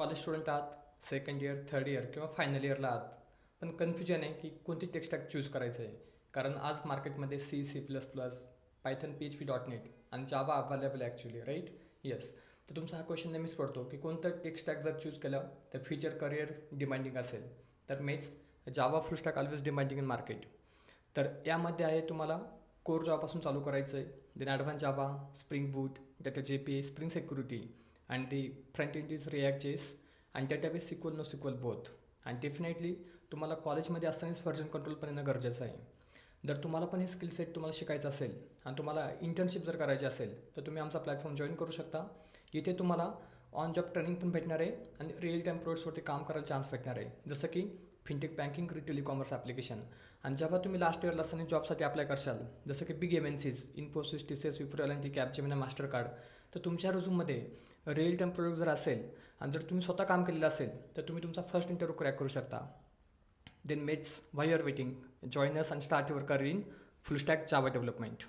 College student आहात, second year, third year किंवा final इयरला आहात, पण कन्फ्युजन आहे की कोणती टेक स्टॅक चूज करायचं आहे. कारण आज मार्केटमध्ये C++, पायथन, PHP.NET आणि जावा अवेलेबल आहे ॲक्च्युली, राईट? येस. तर तुमचा हा क्वेश्चन नेहमीच पडतो की कोणतं टेक स्टॅक जर चूज केलं तर फ्युचर करिअर डिमांडिंग असेल. तर mates Java full stack always demanding in market. तर यामध्ये आहे तुम्हाला कोर जॉबपासून चालू करायचं आहे, then advance Java, Spring Boot, data JPA, Spring Security आणि the front end is React JS आणि database SQL no SQL both. आणि डेफिनेटली तुम्हाला कॉलेजमध्ये असतानाच व्हर्जन कंट्रोल पण येणं गरजेचं आहे. जर तुम्हाला पण हे स्किल सेट तुम्हाला शिकायचं असेल आणि तुम्हाला इंटर्नशिप जर करायची असेल तर तुम्ही आमचा प्लॅटफॉर्म जॉईन करू शकता. इथे तुम्हाला ऑन जॉब ट्रेनिंग पण भेटणार आहे आणि रिअल टाईम प्रोजेक्ट्सवरती काम करायला चान्स भेटणार आहे, जसं की fintech banking, retail e commerce application. आणि जेव्हा तुम्ही लास्ट इयरला असताना जॉबसाठी अप्लाय करशाल, जसं की big MNCs, Infosys, TCS, Wipro, एल&T, कॅपजेमिनी, मास्टरकार्ड, तर तुमच्या रिझ्यूममध्ये रिअल टाईम प्रोजेक्ट जर असेल आणि जर तुम्ही स्वतः काम केलेलं असेल तर तुम्ही तुमचा फर्स्ट इंटरव्ह्यू क्रॅक करू शकता. Then mates why you are waiting, join us and start your career in full stack Java development.